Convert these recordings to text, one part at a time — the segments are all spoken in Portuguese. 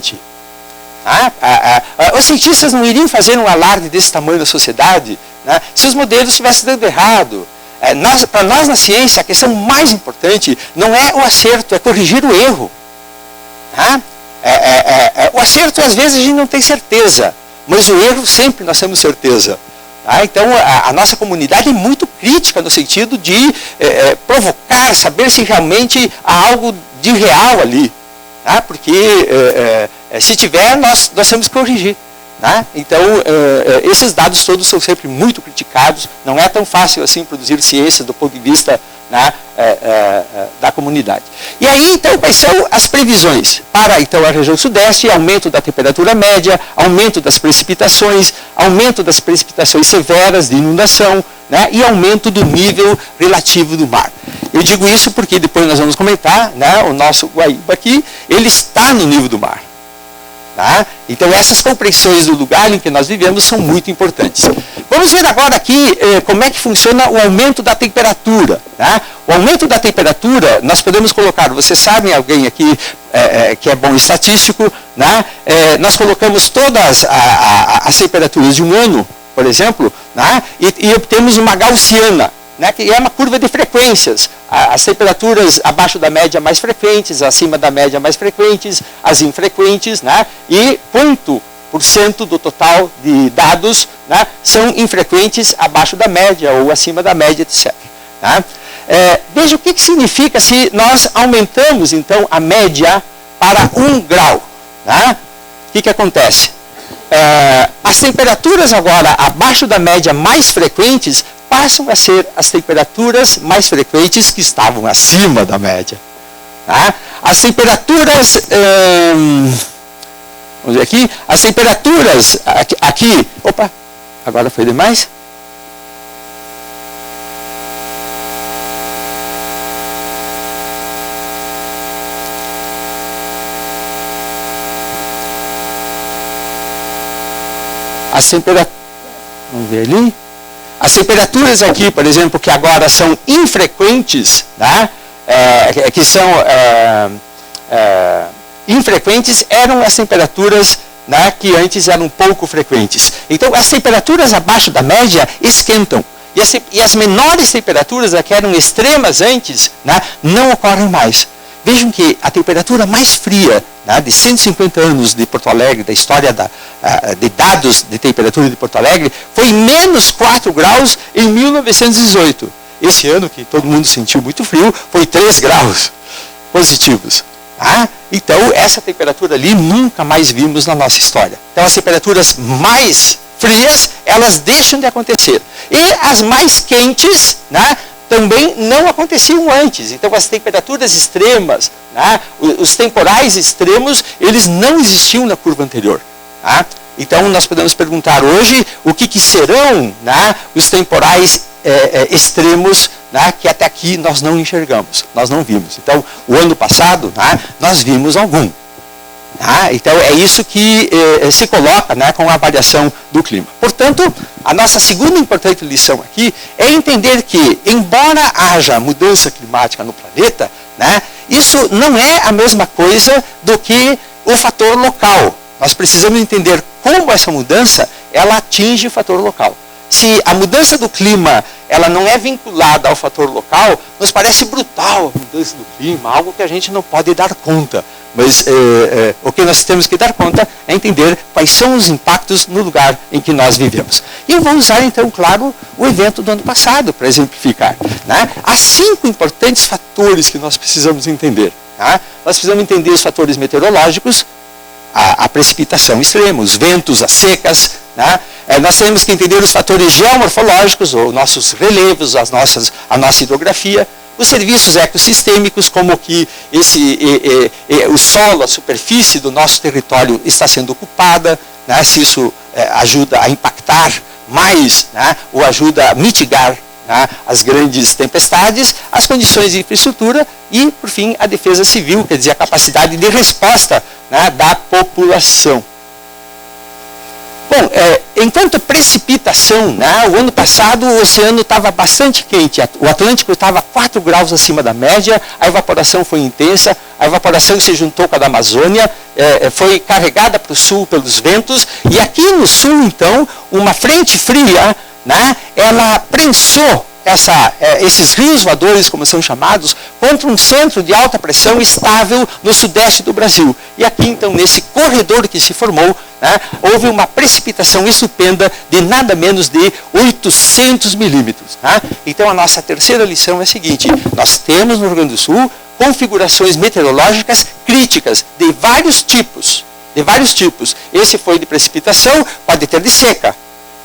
garantir. Os cientistas não iriam fazer um alarde desse tamanho na sociedade, né, se os modelos estivessem dando errado. Para nós na ciência, a questão mais importante não é o acerto, é corrigir o erro. O acerto, às vezes, a gente não tem certeza, mas o erro sempre nós temos certeza. Então, a nossa comunidade é muito crítica no sentido de provocar, saber se realmente há algo de real ali. Porque se tiver, nós temos que corrigir. Então, esses dados todos são sempre muito criticados. Não é tão fácil assim produzir ciência do ponto de vista da comunidade. E aí, então, quais são as previsões? Para, então, a região sudeste, aumento da temperatura média, aumento das precipitações severas de inundação, né, e aumento do nível relativo do mar. Eu digo isso porque depois nós vamos comentar, né, o nosso Guaíba aqui, ele está no nível do mar. Então essas compreensões do lugar em que nós vivemos são muito importantes. Vamos ver agora aqui como é que funciona o aumento da temperatura. O aumento da temperatura, nós podemos colocar, vocês sabem, alguém aqui que é bom estatístico, nós colocamos todas as temperaturas de um ano, por exemplo, e obtemos uma gaussiana, que é uma curva de frequências. As temperaturas abaixo da média mais frequentes, acima da média mais frequentes, as infrequentes, e quanto por cento do total de dados são infrequentes abaixo da média ou acima da média, etc. Veja o que significa se nós aumentamos, então, a média para 1 grau. O que acontece? As temperaturas agora abaixo da média mais frequentes passam a ser as temperaturas mais frequentes que estavam acima da média. As temperaturas, vamos ver aqui, as temperaturas aqui, opa, agora foi demais? As temperaturas, vamos ver ali. As temperaturas aqui, por exemplo, que agora são infrequentes, que são infrequentes, eram as temperaturas que antes eram pouco frequentes. Então, as temperaturas abaixo da média esquentam. E as menores temperaturas, que eram extremas antes, não ocorrem mais. Vejam que a temperatura mais fria de 150 anos de Porto Alegre, da história de dados de temperatura de Porto Alegre, foi menos 4 graus em 1918. Esse ano, que todo mundo sentiu muito frio, foi 3 graus positivos. Então, essa temperatura ali nunca mais vimos na nossa história. Então, as temperaturas mais frias, elas deixam de acontecer. E as mais quentes, também não aconteciam antes. Então, as temperaturas extremas, os temporais extremos, eles não existiam na curva anterior. Então, nós podemos perguntar hoje o que serão os temporais extremos que até aqui nós não enxergamos, nós não vimos. Então, o ano passado, nós vimos algum. Então, é isso que se coloca com a variação do clima. Portanto, a nossa segunda importante lição aqui é entender que, embora haja mudança climática no planeta, isso não é a mesma coisa do que o fator local. Nós precisamos entender como essa mudança ela atinge o fator local. Se a mudança do clima ela não é vinculada ao fator local, nos parece brutal a mudança do clima, algo que a gente não pode dar conta. Mas o que nós temos que dar conta é entender quais são os impactos no lugar em que nós vivemos. E eu vou usar, então, claro, o evento do ano passado para exemplificar. Há 5 importantes fatores que nós precisamos entender. Nós precisamos entender os fatores meteorológicos, a precipitação extrema, os ventos, as secas. Nós temos que entender os fatores geomorfológicos, os nossos relevos, a nossa hidrografia, os serviços ecossistêmicos, como que o solo, a superfície do nosso território está sendo ocupada, se isso ajuda a impactar mais, ou ajuda a mitigar as grandes tempestades, as condições de infraestrutura e, por fim, a defesa civil, quer dizer, a capacidade de resposta da população. Bom, enquanto precipitação, né, o ano passado o oceano estava bastante quente, o Atlântico estava 4 graus acima da média, a evaporação foi intensa, a evaporação se juntou com a da Amazônia, foi carregada para o sul pelos ventos, e aqui no sul, então, uma frente fria, né, ela prensou esses rios voadores, como são chamados, contra um centro de alta pressão estável no sudeste do Brasil. E aqui, então, nesse corredor que se formou, né, houve uma precipitação estupenda de nada menos de 800 milímetros. Né? Então, a nossa terceira lição é a seguinte: nós temos no Rio Grande do Sul configurações meteorológicas críticas de vários tipos. Esse foi de precipitação, pode ter de seca,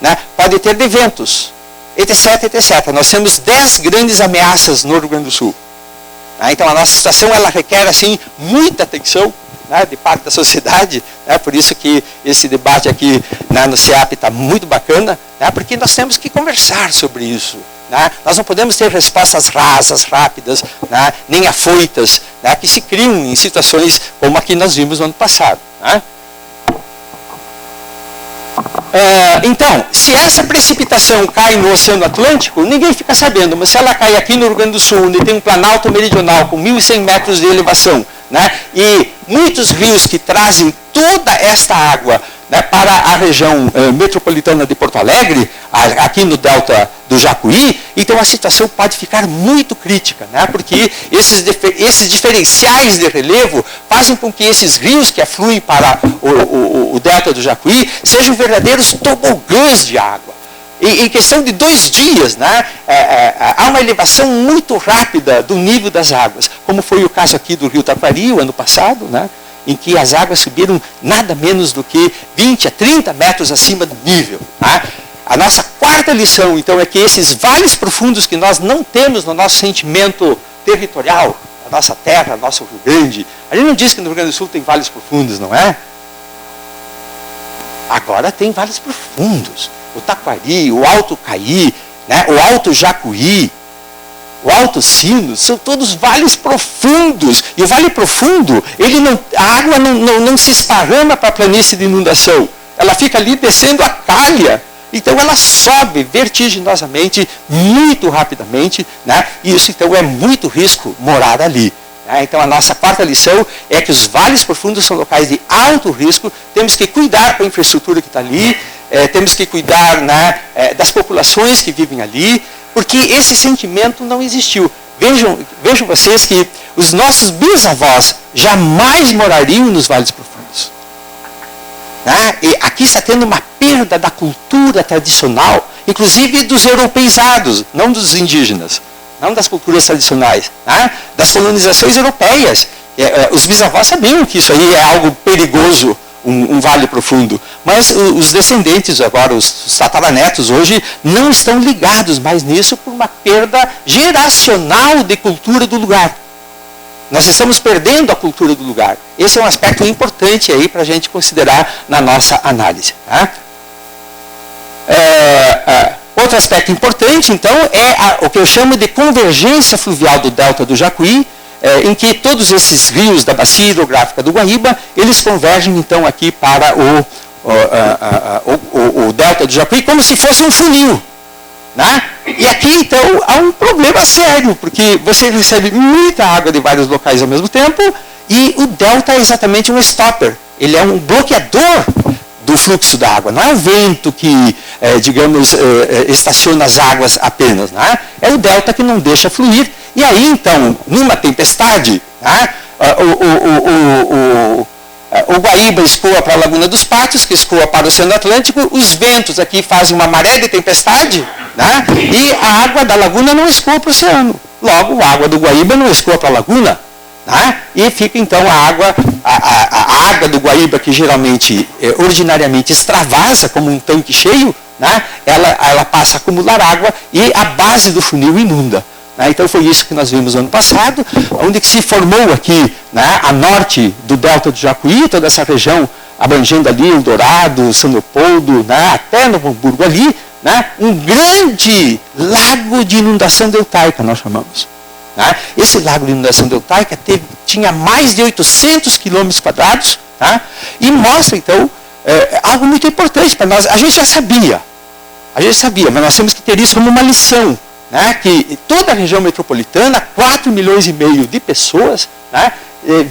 né, pode ter de ventos, etc, etc. Nós temos 10 grandes ameaças no Rio Grande do Sul. Então a nossa situação ela requer assim muita atenção, né, de parte da sociedade, né, por isso que esse debate aqui, né, no CEAP está muito bacana, né, porque nós temos que conversar sobre isso. Né? Nós não podemos ter respostas rasas, rápidas, né, nem afoitas, né, que se criam em situações como a que nós vimos no ano passado. Né? Então, se essa precipitação cai no Oceano Atlântico, ninguém fica sabendo, mas se ela cai aqui no Rio Grande do Sul, onde tem um planalto meridional com 1.100 metros de elevação, né, e muitos rios que trazem toda esta água, né, para a região metropolitana de Porto Alegre, aqui no delta do Jacuí, então a situação pode ficar muito crítica, né, porque esses diferenciais de relevo fazem com que esses rios que afluem para o delta do Jacuí sejam verdadeiros tobogãs de água. Em questão de 2 dias, né, há uma elevação muito rápida do nível das águas, como foi o caso aqui do Rio Taquari, o ano passado, né, em que as águas subiram nada menos do que 20 a 30 metros acima do nível. Né? A nossa quarta lição, então, é que esses vales profundos que nós não temos no nosso sentimento territorial, a nossa terra, nosso Rio Grande, a gente não diz que no Rio Grande do Sul tem vales profundos, não é? Agora tem vales profundos. O Taquari, o Alto Caí, né? O Alto Jacuí, o Alto Sino, são todos vales profundos. E o vale profundo, a água não se esparrama para a planície de inundação. Ela fica ali descendo a calha. Então ela sobe vertiginosamente, muito rapidamente, né? E isso então é muito risco morar ali. Né? Então a nossa quarta lição é que os vales profundos são locais de alto risco, temos que cuidar com a infraestrutura que está ali, temos que cuidar, né, das populações que vivem ali, porque esse sentimento não existiu. Vejam vocês que os nossos bisavós jamais morariam nos vales profundos. Né? E aqui está tendo uma perda da cultura tradicional, inclusive dos europeizados, não dos indígenas, não das culturas tradicionais, né? Das colonizações europeias. Os bisavós sabiam que isso aí é algo perigoso, um vale profundo, mas os descendentes agora, os tataranetos hoje, não estão ligados mais nisso por uma perda geracional de cultura do lugar. Nós estamos perdendo a cultura do lugar. Esse é um aspecto importante aí para a gente considerar na nossa análise. Tá? Outro aspecto importante, então, é o que eu chamo de convergência fluvial do delta do Jacuí, em que todos esses rios da bacia hidrográfica do Guaíba, eles convergem então aqui para o delta do Jacuí como se fosse um funil. Né? E aqui então há um problema sério, porque você recebe muita água de vários locais ao mesmo tempo, e o delta é exatamente um stopper, ele é um bloqueador do fluxo da água, não é o vento que, digamos, estaciona as águas apenas, né? É o delta que não deixa fluir. E aí, então, numa tempestade, né, o Guaíba escoa para a Laguna dos Patos, que escoa para o Oceano Atlântico, os ventos aqui fazem uma maré de tempestade, né, e a água da laguna não escoa para o oceano. Logo, a água do Guaíba não escoa para a laguna. Né, e fica, então, a água do Guaíba, que geralmente, ordinariamente, extravasa como um tanque cheio, né, ela passa a acumular água e a base do funil inunda. Então foi isso que nós vimos no ano passado, onde que se formou aqui, né, a norte do delta do Jacuí, toda essa região abrangendo ali Eldorado, São Leopoldo, né, até Novo Hamburgo ali, né, um grande lago de inundação deltaica, nós chamamos. Né? Esse lago de inundação deltaica tinha mais de 800 quilômetros quadrados, tá? E mostra então algo muito importante para nós. A gente já sabia, mas nós temos que ter isso como uma lição, né? Que toda a região metropolitana, 4,5 milhões de pessoas, né,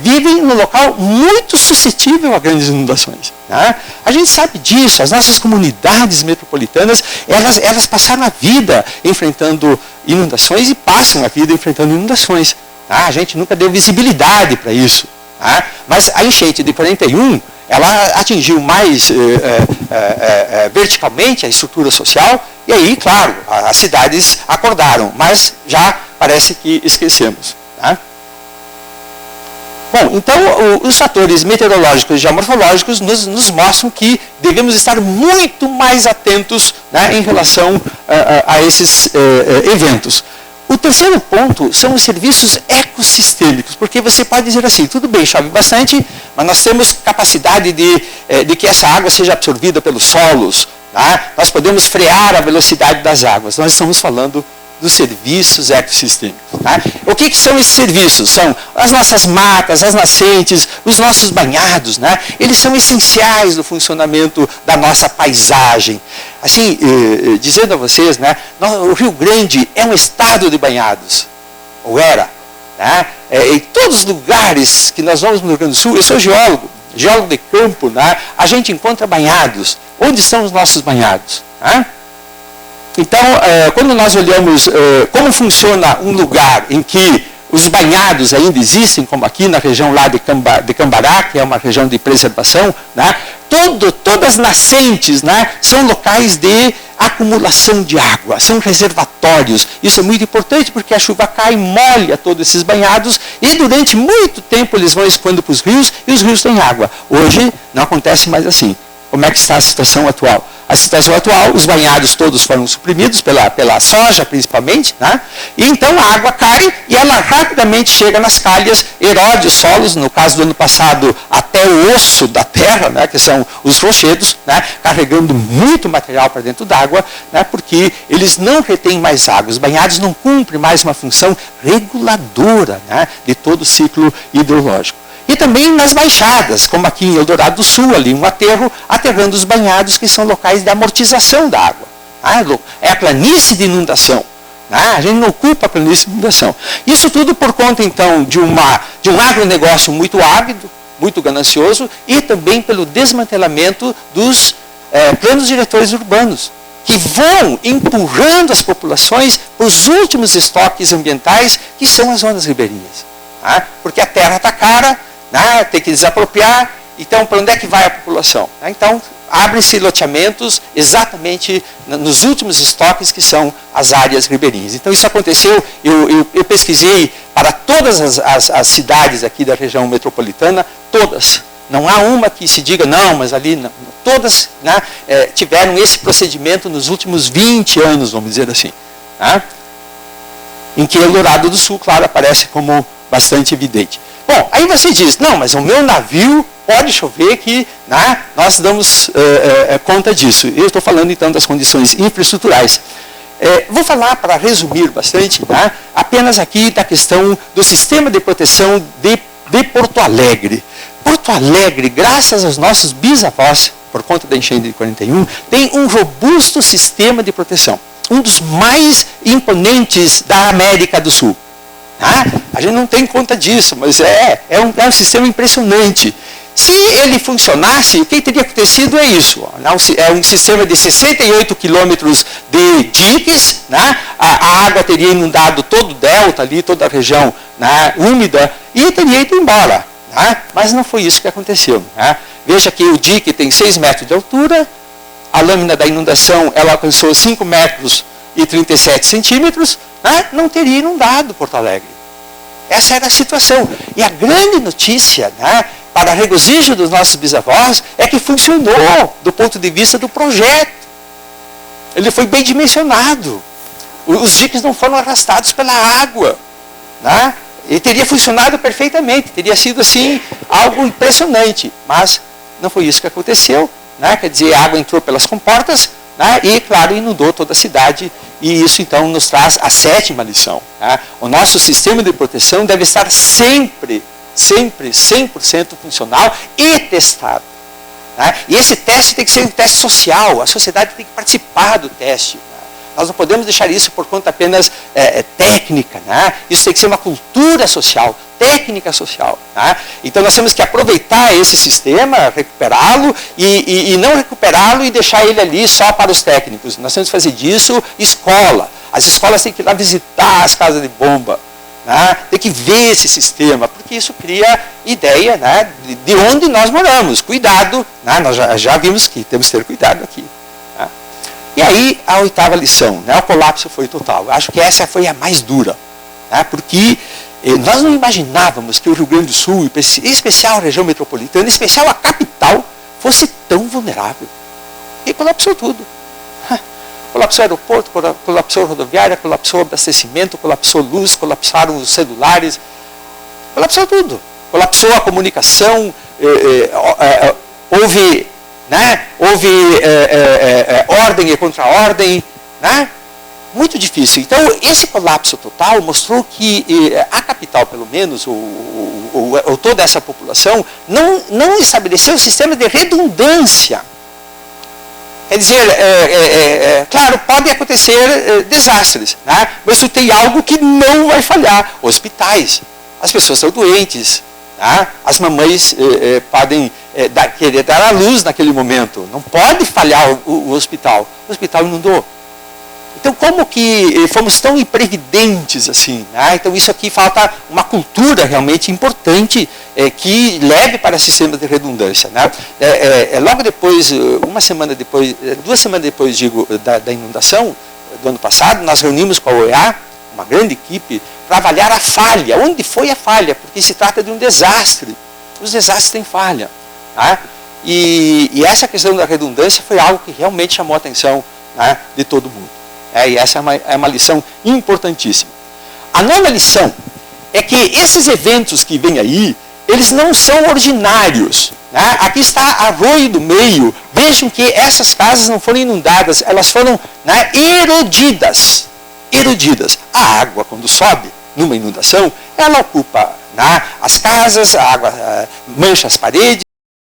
vivem num local muito suscetível a grandes inundações. Né? A gente sabe disso, as nossas comunidades metropolitanas, elas passaram a vida enfrentando inundações e passam a vida enfrentando inundações. Tá? A gente nunca deu visibilidade para isso. Tá? Mas a enchente de 41, ela atingiu mais verticalmente a estrutura social, e aí, claro, as cidades acordaram, mas já parece que esquecemos. Tá? Bom, então os fatores meteorológicos e geomorfológicos nos mostram que devemos estar muito mais atentos, né, em relação a esses eventos. O terceiro ponto são os serviços ecossistêmicos, porque você pode dizer assim, tudo bem, chove bastante, mas nós temos capacidade de que essa água seja absorvida pelos solos, tá? Nós podemos frear a velocidade das águas. Nós estamos falando dos serviços ecossistêmicos. Tá? O que são esses serviços? São as nossas matas, as nascentes, os nossos banhados. Né? Eles são essenciais no funcionamento da nossa paisagem. Assim, dizendo a vocês, né, o Rio Grande é um estado de banhados. Ou era. Né? Em todos os lugares que nós vamos no Rio Grande do Sul, eu sou geólogo de campo, né? A gente encontra banhados. Onde são os nossos banhados? Né? Então, quando nós olhamos como funciona um lugar em que os banhados ainda existem, como aqui na região lá de Cambará, que é uma região de preservação, né? Todas as nascentes, né, são locais de acumulação de água, são reservatórios. Isso é muito importante porque a chuva cai, molha todos esses banhados e durante muito tempo eles vão escoando para os rios e os rios têm água. Hoje não acontece mais assim. Como é que está a situação atual? A situação atual, os banhados todos foram suprimidos pela soja, principalmente, né? E então a água cai e ela rapidamente chega nas calhas, erode os solos, no caso do ano passado, até o osso da terra, né? Que são os rochedos, né? Carregando muito material para dentro d'água, né? Porque eles não retêm mais água. Os banhados não cumprem mais uma função reguladora, né? De todo o ciclo hidrológico. E também nas baixadas, como aqui em Eldorado do Sul, ali um aterro, aterrando os banhados, que são locais de amortização da água. É a planície de inundação. A gente não ocupa a planície de inundação. Isso tudo por conta, então, de um agronegócio muito ávido, muito ganancioso, e também pelo desmantelamento dos planos diretores urbanos, que vão empurrando as populações para os últimos estoques ambientais, que são as zonas ribeirinhas. Porque a terra está cara, tem que desapropriar, então para onde é que vai a população? Então, abrem-se loteamentos exatamente nos últimos estoques, que são as áreas ribeirinhas. Então isso aconteceu, eu pesquisei para todas as cidades aqui da região metropolitana, todas. Não há uma que se diga, não, mas ali não. Todas, né, tiveram esse procedimento nos últimos 20 anos, vamos dizer assim. Em que Eldorado do Sul, claro, aparece como bastante evidente. Bom, aí você diz, não, mas o meu navio pode chover que, né, nós damos conta disso. Eu estou falando então das condições infraestruturais. Vou falar, para resumir bastante, né, apenas aqui da questão do sistema de proteção de Porto Alegre. Porto Alegre, graças aos nossos bisavós, por conta da enchente de 41, tem um robusto sistema de proteção. Um dos mais imponentes da América do Sul. A gente não tem conta disso, mas é um sistema impressionante. Se ele funcionasse, o que teria acontecido é isso. É um sistema de 68 quilômetros de diques, né? A água teria inundado todo o delta ali, toda a região, né, úmida, e teria ido embora. Mas não foi isso que aconteceu. Veja que o dique tem 6 metros de altura, a lâmina da inundação ela alcançou 5 metros e 37 centímetros, não teria inundado Porto Alegre. Essa era a situação. E a grande notícia, para regozijo dos nossos bisavós, é que funcionou do ponto de vista do projeto. Ele foi bem dimensionado. Os diques não foram arrastados pela água. Ele teria funcionado perfeitamente, teria sido assim, algo impressionante. Mas não foi isso que aconteceu. Quer dizer, a água entrou pelas comportas, e, claro, inundou toda a cidade, e isso, então, nos traz a 7ª lição. O nosso sistema de proteção deve estar sempre 100% funcional e testado. Né? E esse teste tem que ser um teste social, a sociedade tem que participar do teste. Né? Nós não podemos deixar isso por conta apenas técnica. Né? Isso tem que ser uma cultura social, técnica social. Né? Então nós temos que aproveitar esse sistema, recuperá-lo e não recuperá-lo e deixar ele ali só para os técnicos. Nós temos que fazer disso escola. As escolas têm que ir lá visitar as casas de bomba. Né? Tem que ver esse sistema, porque isso cria ideia, né, de onde nós moramos. Cuidado, né? Nós já vimos que temos que ter cuidado aqui. Né? E aí a 8ª lição, né? O colapso foi total. Eu acho que essa foi a mais dura, né? Porque nós não imaginávamos que o Rio Grande do Sul, em especial a região metropolitana, em especial a capital, fosse tão vulnerável. E colapsou tudo. Colapsou o aeroporto, colapsou a rodoviária, colapsou o abastecimento, colapsou luz, colapsaram os celulares, colapsou tudo. Colapsou a comunicação, houve ordem e contra-ordem, né? Muito difícil. Então, esse colapso total mostrou que a capital, pelo menos, ou toda essa população, não estabeleceu um sistema de redundância. Quer dizer, claro, podem acontecer desastres, né? Mas se tem algo que não vai falhar. Hospitais. As pessoas estão doentes. Né? As mamães podem querer dar à luz naquele momento. Não pode falhar o hospital. O hospital inundou. Então, como que fomos tão imprevidentes assim? Né? Então, isso aqui falta uma cultura realmente importante que leve para sistemas de redundância. Né? Logo depois, 2 semanas depois, digo, da inundação do ano passado, nós reunimos com a OEA, uma grande equipe, para avaliar a falha. Onde foi a falha? Porque se trata de um desastre. Os desastres têm falha. Né? E essa questão da redundância foi algo que realmente chamou a atenção, né, de todo mundo. E essa é uma lição importantíssima. A 9ª lição é que esses eventos que vêm aí, eles não são ordinários. Né? Aqui está Arroio do Meio. Vejam que essas casas não foram inundadas, elas foram, né, erodidas. Erodidas. A água, quando sobe numa inundação, ela ocupa, né, as casas, a água mancha as paredes,